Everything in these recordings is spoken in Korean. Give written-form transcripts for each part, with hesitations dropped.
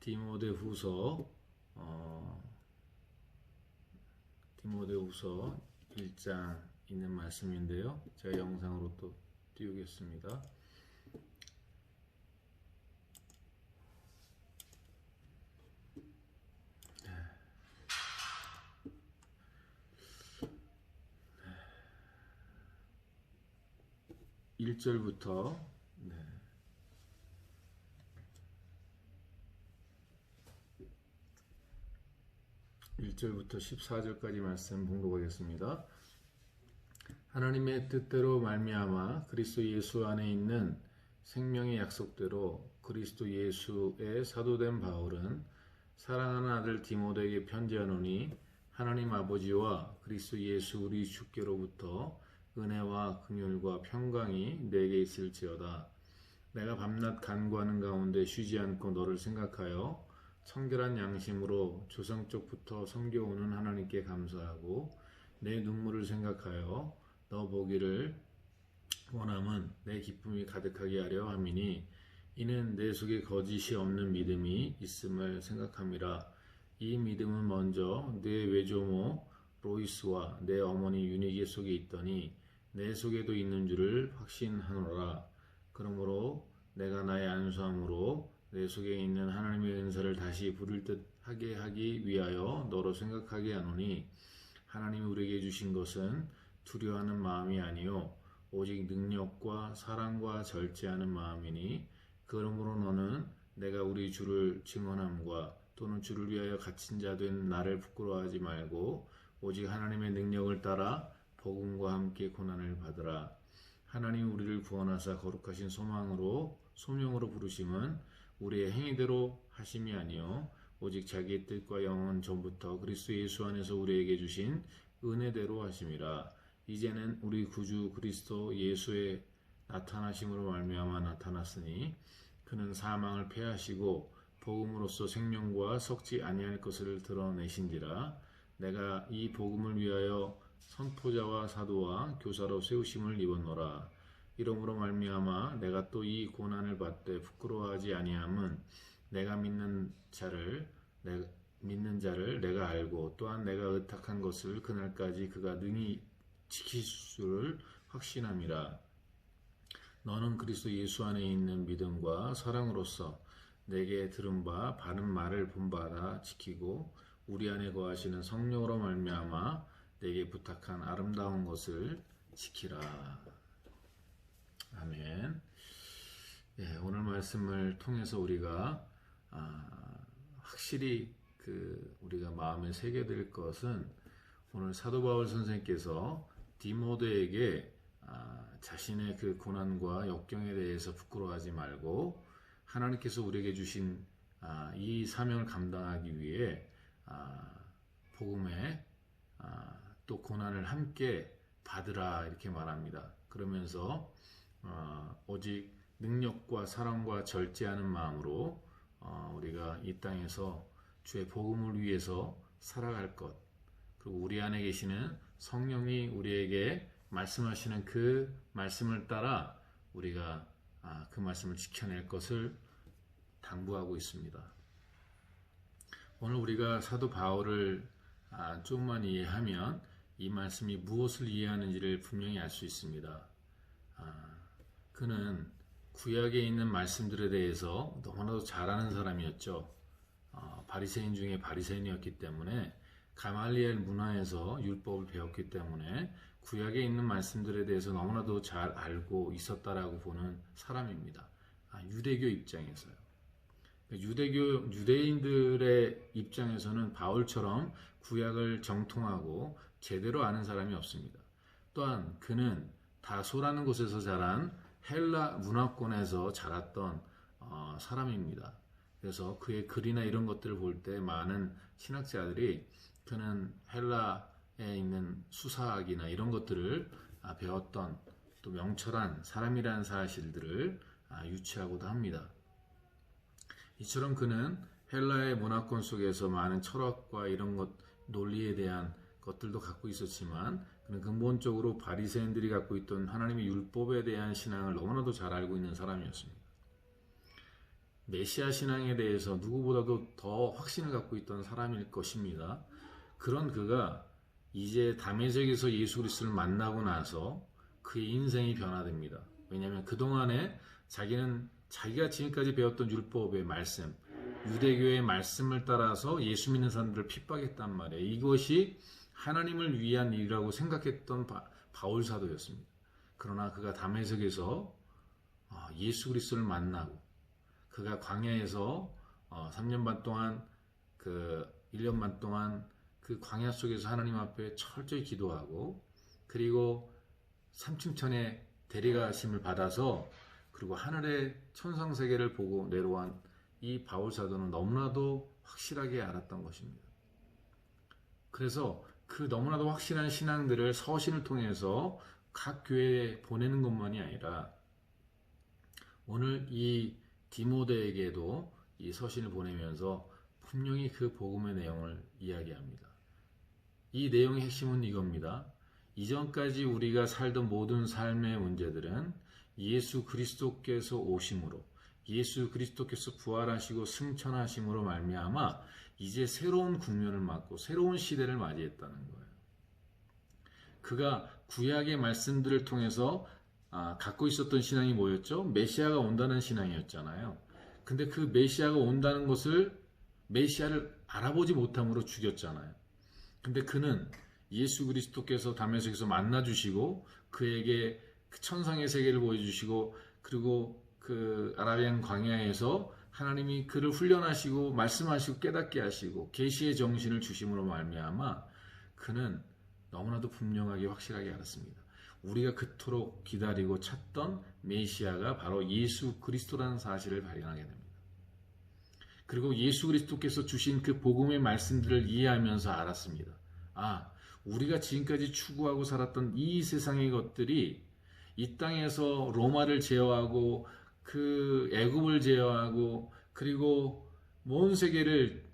디모데후서 1장 있는 말씀인데요. 제가 영상으로 또 띄우겠습니다. 네. 1절부터 14절까지 말씀 봉독하겠습니다. 하나님의 뜻대로 말미암아 그리스도 예수 안에 있는 생명의 약속대로 그리스도 예수의 사도된 바울은 사랑하는 아들 디모데에게 편지하노니 하나님 아버지와 그리스도 예수 우리 주께로부터 은혜와 긍휼과 평강이 내게 있을지어다. 내가 밤낮 간구하는 가운데 쉬지 않고 너를 생각하여 청결한 양심으로 조상 쪽부터 섬겨오는 하나님께 감사하고 내 눈물을 생각하여 너 보기를 원함은 내 기쁨이 가득하게 하려 함이니 이는 내 속에 거짓이 없는 믿음이 있음을 생각함이라. 이 믿음은 먼저 내 외조모 로이스와 내 어머니 유니게 속에 있더니 내 속에도 있는 줄을 확신하노라. 그러므로 내가 나의 안수함으로 내 속에 있는 하나님의 은사를 다시 부를 듯 하게 하기 위하여 너로 생각하게 하노니 하나님이 우리에게 주신 것은 두려워하는 마음이 아니요 오직 능력과 사랑과 절제하는 마음이니 그러므로 너는 내가 우리 주를 증언함과 또는 주를 위하여 갇힌 자 된 나를 부끄러워하지 말고 오직 하나님의 능력을 따라 복음과 함께 고난을 받으라. 하나님 우리를 구원하사 거룩하신 소명으로 부르심은 우리의 행위대로 하심이 아니요 오직 자기의 뜻과 영은 전부터 그리스도 예수 안에서 우리에게 주신 은혜대로 하심이라. 이제는 우리 구주 그리스도 예수의 나타나심으로 말미암아 나타났으니 그는 사망을 패하시고 복음으로써 생명과 썩지 아니할 것을 드러내신지라. 내가 이 복음을 위하여 선포자와 사도와 교사로 세우심을 입었노라. 이러므로 말미암아 내가 또 이 고난을 받되 부끄러워하지 아니함은 내가 믿는 자를 내가 알고 또한 내가 의탁한 것을 그날까지 그가 능히 지킬 수를 확신함이라. 너는 그리스도 예수 안에 있는 믿음과 사랑으로서 내게 들은 바 바른 말을 본받아 지키고 우리 안에 거하시는 성령으로 말미암아 내게 부탁한 아름다운 것을 지키라. 아멘. 예, 오늘 말씀을 통해서 우리가 확실히 우리가 마음에 새겨 들 것은 오늘 사도 바울 선생님께서 디모데에게 자신의 그 고난과 역경에 대해서 부끄러워하지 말고 하나님께서 우리에게 주신 이 사명을 감당하기 위해 복음에 또 고난을 함께 받으라 이렇게 말합니다. 그러면서 오직 능력과 사랑과 절제하는 마음으로 우리가 이 땅에서 주의 복음을 위해서 살아갈 것, 그리고 우리 안에 계시는 성령이 우리에게 말씀하시는 그 말씀을 따라 우리가 그 말씀을 지켜낼 것을 당부하고 있습니다. 오늘 우리가 사도 바울을 조금만 이해하면 이 말씀이 무엇을 이해하는지를 분명히 알 수 있습니다. 그는 구약에 있는 말씀들에 대해서 너무나도 잘 아는 사람이었죠. 바리새인 중에 바리새인이었기 때문에 가말리엘 문화에서 율법을 배웠기 때문에 구약에 있는 말씀들에 대해서 너무나도 잘 알고 있었다라고 보는 사람입니다. 유대교 입장에서요. 유대인들의 입장에서는 바울처럼 구약을 정통하고 제대로 아는 사람이 없습니다. 또한 그는 다소라는 곳에서 자란 헬라 문화권에서 자랐던 사람입니다. 그래서 그의 글이나 이런 것들을 볼 때 많은 신학자들이 그는 헬라에 있는 수사학이나 이런 것들을 배웠던 또 명철한 사람이라는 사실들을 유추하고도 합니다. 이처럼 그는 헬라의 문화권 속에서 많은 철학과 이런 논리에 대한 것들도 갖고 있었지만 그는 근본적으로 바리새인들이 갖고 있던 하나님의 율법에 대한 신앙을 너무나도 잘 알고 있는 사람이었습니다. 메시아 신앙에 대해서 누구보다도 더 확신을 갖고 있던 사람일 것입니다. 그런 그가 이제 다메섹에서 예수 그리스도를 만나고 나서 그의 인생이 변화됩니다. 왜냐하면 그동안에 자기는 자기가 지금까지 배웠던 율법의 말씀, 유대교의 말씀을 따라서 예수 믿는 사람들을 핍박했단 말이에요. 이것이 하나님을 위한 일이라고 생각했던 바울 사도였습니다. 그러나 그가 다메섹에서 예수 그리스도를 만나고 그가 광야에서 3년 반 동안 1년 반 동안 그 광야 속에서 하나님 앞에 철저히 기도하고 그리고 삼층천에 데려가심을 받아서 그리고 하늘의 천상세계를 보고 내려온 이 바울 사도는 너무나도 확실하게 알았던 것입니다. 그래서 그 너무나도 확실한 신앙들을 서신을 통해서 각 교회에 보내는 것만이 아니라 오늘 이 디모데에게도 이 서신을 보내면서 분명히 그 복음의 내용을 이야기합니다. 이 내용의 핵심은 이겁니다. 이전까지 우리가 살던 모든 삶의 문제들은 예수 그리스도께서 오심으로 예수 그리스도께서 부활하시고 승천하심으로 말미암아 이제 새로운 국면을 맞고 새로운 시대를 맞이했다는 거예요. 그가 구약의 말씀들을 통해서 갖고 있었던 신앙이 뭐였죠? 메시아가 온다는 신앙이었잖아요. 근데 그 메시아가 온다는 것을 메시아를 알아보지 못함으로 죽였잖아요. 근데 그는 예수 그리스도께서 다메섹에서 만나주시고 그에게 그 천상의 세계를 보여주시고 그리고 그 아라비안 광야에서 하나님이 그를 훈련하시고 말씀하시고 깨닫게 하시고 계시의 정신을 주심으로 말미암아 그는 너무나도 분명하게 확실하게 알았습니다. 우리가 그토록 기다리고 찾던 메시아가 바로 예수 그리스도라는 사실을 발견하게 됩니다. 그리고 예수 그리스도께서 주신 그 복음의 말씀들을 이해하면서 알았습니다. 우리가 지금까지 추구하고 살았던 이 세상의 것들이 이 땅에서 로마를 제어하고 그 애굽을 제어하고 그리고 온 세계를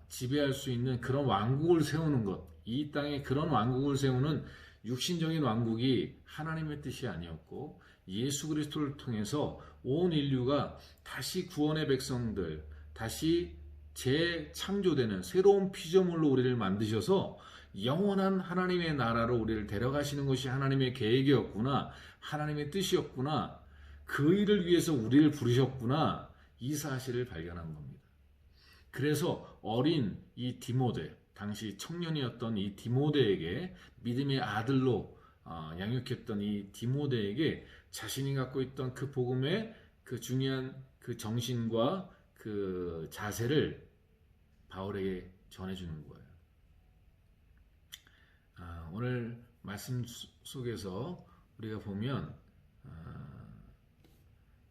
지배할 수 있는 그런 왕국을 세우는 것, 이 땅에 그런 왕국을 세우는 육신적인 왕국이 하나님의 뜻이 아니었고 예수 그리스도를 통해서 온 인류가 다시 구원의 백성들, 다시 재창조되는 새로운 피조물로 우리를 만드셔서 영원한 하나님의 나라로 우리를 데려가시는 것이 하나님의 계획이었구나, 하나님의 뜻이었구나, 그 일을 위해서 우리를 부르셨구나, 이 사실을 발견한 겁니다. 그래서 어린 이 디모데, 당시 청년이었던 이 디모데에게 믿음의 아들로 양육했던 이 디모데에게 자신이 갖고 있던 그 복음의 그 중요한 그 정신과 그 자세를 바울에게 전해주는 거예요. 오늘 말씀 속에서 우리가 보면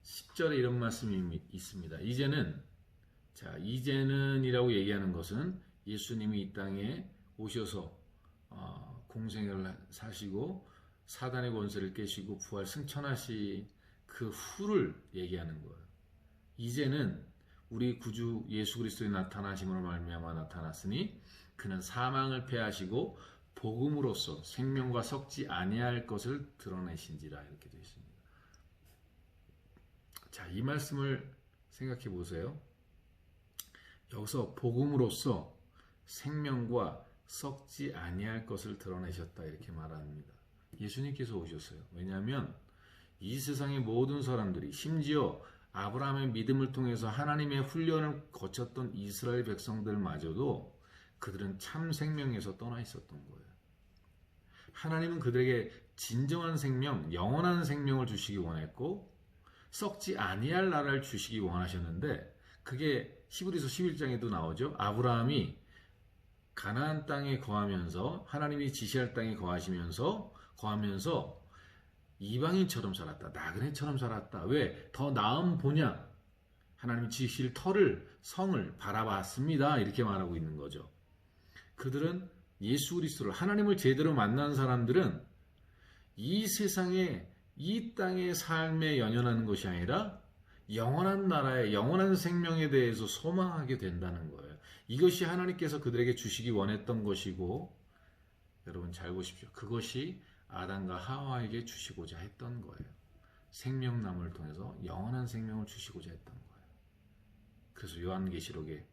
10절에 이런 말씀이 있습니다. 이제는 이라고 얘기하는 것은 예수님이 이 땅에 오셔서 공생을 사시고 사단의 권세를 깨시고 부활 승천하신 그 후를 얘기하는 거예요. 이제는 우리 구주 예수 그리스도의 나타나심으로 말미암아 나타났으니 그는 사망을 패하시고 복음으로써 생명과 섞지 아니할 것을 드러내신지라 이렇게 되어 있습니다. 자, 이 말씀을 생각해 보세요. 여기서 복음으로써 생명과 썩지 아니할 것을 드러내셨다 이렇게 말합니다. 예수님께서 오셨어요. 왜냐하면 이 세상의 모든 사람들이 심지어 아브라함의 믿음을 통해서 하나님의 훈련을 거쳤던 이스라엘 백성들마저도 그들은 참 생명에서 떠나 있었던 거예요. 하나님은 그들에게 진정한 생명, 영원한 생명을 주시기 원했고 썩지 아니할 나라를 주시기 원하셨는데 그게 히브리서 11장에도 나오죠. 아브라함이 가나안 땅에 거하면서 하나님이 지시할 땅에 거하면서 이방인처럼 살았다. 나그네처럼 살았다. 왜? 더 나은 본향 하나님이 지실 성을 바라봤습니다. 이렇게 말하고 있는 거죠. 그들은 예수 그리스도를 하나님을 제대로 만난 사람들은 이 세상에 이 땅의 삶에 연연하는 것이 아니라 영원한 나라의 영원한 생명에 대해서 소망하게 된다는 거예요. 이것이 하나님께서 그들에게 주시기 원했던 것이고 여러분 잘 보십시오. 그것이 아담과 하와에게 주시고자 했던 거예요. 생명나무를 통해서 영원한 생명을 주시고자 했던 거예요. 그래서 요한계시록에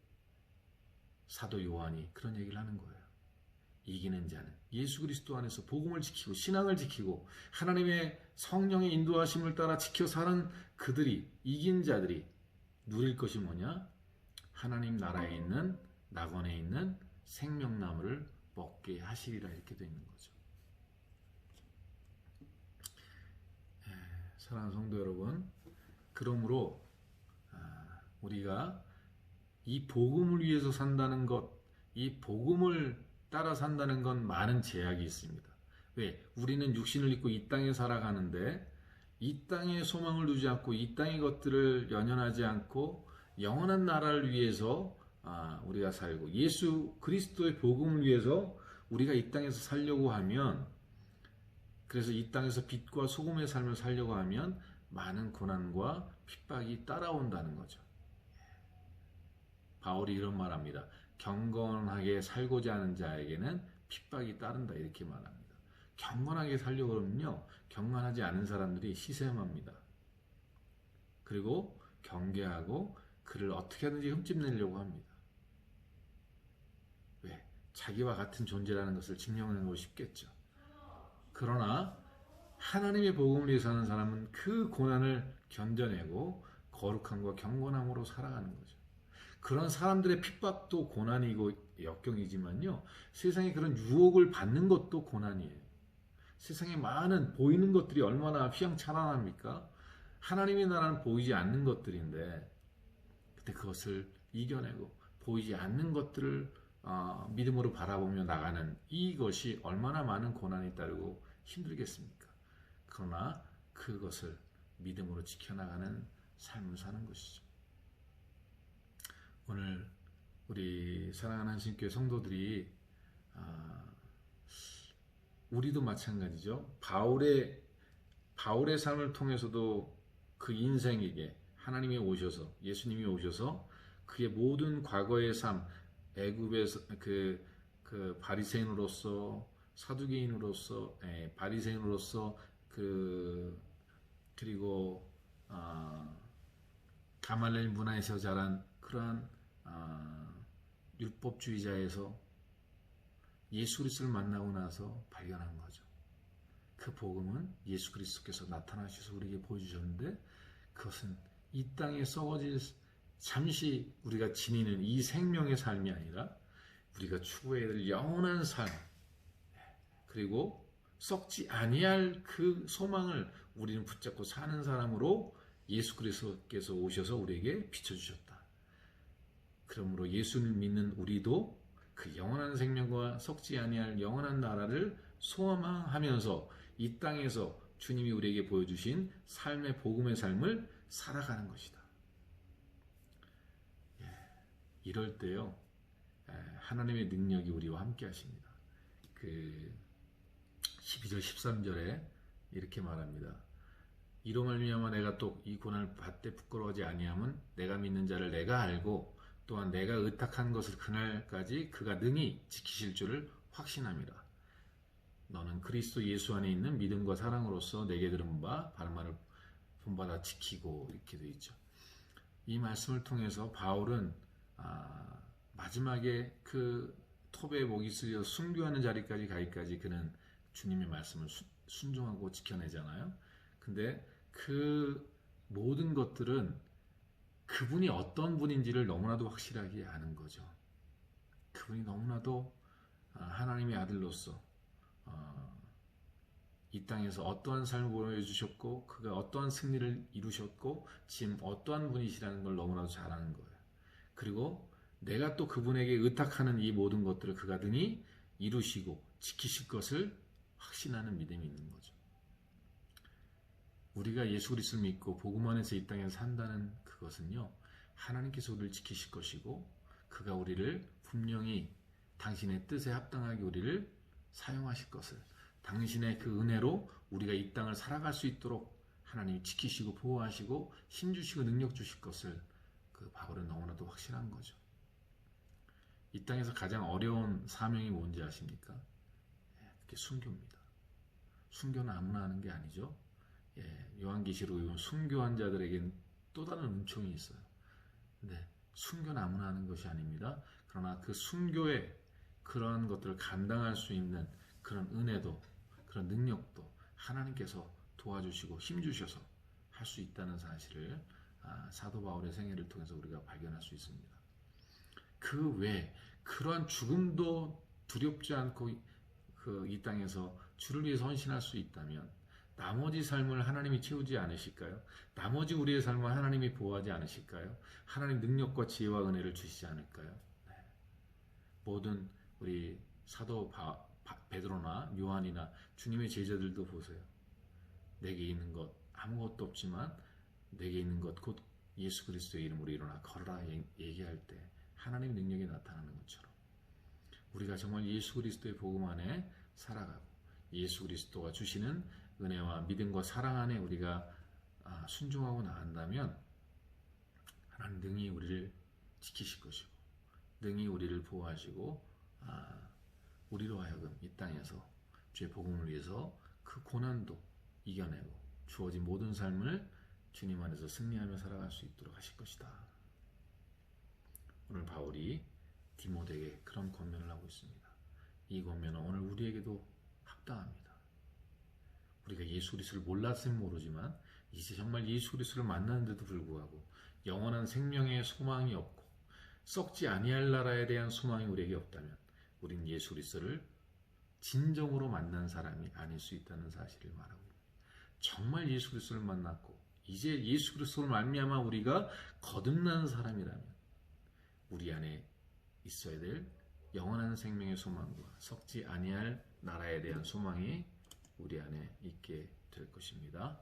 사도 요한이 그런 얘기를 하는 거예요. 이기는 자는 예수 그리스도 안에서 복음을 지키고 신앙을 지키고 하나님의 성령의 인도하심을 따라 지켜 사는 그들이, 이긴 자들이 누릴 것이 뭐냐? 하나님 나라에 있는 낙원에 있는 생명나무를 먹게 하시리라, 이렇게 되어 있는 거죠. 사랑하는 성도 여러분, 그러므로 우리가 이 복음을 위해서 산다는 것, 이 복음을 따라 산다는 건 많은 제약이 있습니다. 왜? 우리는 육신을 입고 이 땅에 살아가는데 이 땅에 소망을 두지 않고 이 땅의 것들을 연연하지 않고 영원한 나라를 위해서 우리가 살고 예수 그리스도의 복음을 위해서 우리가 이 땅에서 살려고 하면, 그래서 이 땅에서 빛과 소금의 삶을 살려고 하면 많은 고난과 핍박이 따라온다는 거죠. 바울이 이런 말합니다. 경건하게 살고자 하는 자에게는 핍박이 따른다, 이렇게 말합니다. 경건하게 살려고 그러면요, 경건하지 않은 사람들이 시샘합니다. 그리고 경계하고 그를 어떻게 하든지 흠집내려고 합니다. 왜? 자기와 같은 존재라는 것을 증명하고 싶겠죠. 그러나 하나님의 복음을 위해서 사는 사람은 그 고난을 견뎌내고 거룩함과 경건함으로 살아가는 거죠. 그런 사람들의 핍박도 고난이고 역경이지만요, 세상에 그런 유혹을 받는 것도 고난이에요. 세상에 많은 보이는 것들이 얼마나 휘황찬란합니까? 하나님의 나라는 보이지 않는 것들인데, 그때 그것을 이겨내고 보이지 않는 것들을 믿음으로 바라보며 나가는 이것이 얼마나 많은 고난이 따르고 힘들겠습니까? 그러나 그것을 믿음으로 지켜나가는 삶을 사는 것이죠. 오늘 우리 사랑하는 한신교회 성도들이 우리도 마찬가지죠. 바울의 삶을 통해서도 그 인생에게 하나님이 오셔서, 예수님이 오셔서 그의 모든 과거의 삶, 애굽에서 그 바리새인으로서, 사두개인으로서, 바리새인으로서 그리고 가말리엘 문화에서 자란 그러한 율법주의자에서 예수 그리스도를 만나고 나서 발견한 거죠. 그 복음은 예수 그리스도께서 나타나셔서 우리에게 보여주셨는데, 그것은 이 땅에 썩어질 잠시 우리가 지니는 이 생명의 삶이 아니라 우리가 추구해야 될 영원한 삶, 그리고 썩지 아니할 그 소망을 우리는 붙잡고 사는 사람으로 예수 그리스도께서 오셔서 우리에게 비춰주셨다. 그러므로 예수를 믿는 우리도 그 영원한 생명과 썩지 아니할 영원한 나라를 소망하면서 이 땅에서 주님이 우리에게 보여주신 삶의 복음의 삶을 살아가는 것이다. 이럴 때요, 하나님의 능력이 우리와 함께 하십니다. 12절 13절에 이렇게 말합니다. 이로 말미암아 내가 또 이 고난을 받되 부끄러워하지 아니함은 내가 믿는 자를 내가 알고 또한 내가 의탁한 것을 그날까지 그가 능히 지키실 줄을 확신함이라. 너는 그리스도 예수 안에 있는 믿음과 사랑으로서 내게 들은 바 바른 본받아 지키고, 이렇게 되어 있죠. 이 말씀을 통해서 바울은 마지막에 그 톱에 목이 쓰여 순교하는 자리까지 가기까지 그는 주님의 말씀을 순종하고 지켜내잖아요. 근데 그 모든 것들은 그분이 어떤 분인지를 너무나도 확실하게 아는 거죠. 그분이 너무나도 하나님의 아들로서 이 땅에서 어떠한 삶을 보여주셨고 그가 어떠한 승리를 이루셨고 지금 어떠한 분이시라는 걸 너무나도 잘 아는 거예요. 그리고 내가 또 그분에게 의탁하는 이 모든 것들을 그가 능히 이루시고 지키실 것을 확신하는 믿음이 있는 거죠. 우리가 예수 그리스도를 믿고 복음 안에서 이 땅에 산다는 그것은요, 하나님께서 우리를 지키실 것이고 그가 우리를 분명히 당신의 뜻에 합당하게 우리를 사용하실 것을, 당신의 그 은혜로 우리가 이 땅을 살아갈 수 있도록 하나님이 지키시고 보호하시고 힘주시고 능력 주실 것을 그 바울은 너무나도 확실한 거죠. 이 땅에서 가장 어려운 사명이 뭔지 아십니까? 그게 순교입니다. 순교는 아무나 하는 게 아니죠. 요한계시록에 보면 순교한 자들에게는 또 다른 은총이 있어요. 근데 순교는 아무나 하는 것이 아닙니다. 그러나 그 순교에 그런 것들을 감당할 수 있는 그런 은혜도, 그런 능력도 하나님께서 도와주시고 힘주셔서 할 수 있다는 사실을 사도 바울의 생애를 통해서 우리가 발견할 수 있습니다. 그 외에 그러한 죽음도 두렵지 않고 이 땅에서 주를 위해서 헌신할 수 있다면 나머지 삶을 하나님이 채우지 않으실까요? 나머지 우리의 삶을 하나님이 보호하지 않으실까요? 하나님 능력과 지혜와 은혜를 주시지 않을까요? 네. 모든 우리 사도 베드로나 요한이나 주님의 제자들도 보세요. 내게 있는 것 아무것도 없지만 내게 있는 것 곧 예수 그리스도의 이름으로 일어나 걸어라 얘기할 때 하나님의 능력이 나타나는 것처럼 우리가 정말 예수 그리스도의 복음 안에 살아가고 예수 그리스도가 주시는 은혜와 믿음과 사랑 안에 우리가 순종하고 나간다면 하나님 능히 우리를 지키실 것이고 능히 우리를 보호하시고 우리로 하여금 이 땅에서 주의 복음을 위해서 그 고난도 이겨내고 주어진 모든 삶을 주님 안에서 승리하며 살아갈 수 있도록 하실 것이다. 오늘 바울이 디모데에게 그런 권면을 하고 있습니다. 이 권면은 오늘 우리에게도 합당합니다. 우리가 예수 그리스도를 몰랐으면 모르지만 이제 정말 예수 그리스도를 만나는데도 불구하고 영원한 생명의 소망이 없고 썩지 아니할 나라에 대한 소망이 우리에게 없다면 우린 예수 그리스도를 진정으로 만난 사람이 아닐 수 있다는 사실을 말하고 있습니다. 정말 예수 그리스도를 만났고 이제 예수 그리스도를 말미암아 우리가 거듭난 사람이라면 우리 안에 있어야 될 영원한 생명의 소망과 썩지 아니할 나라에 대한 소망이 우리 안에 있게 될 것입니다.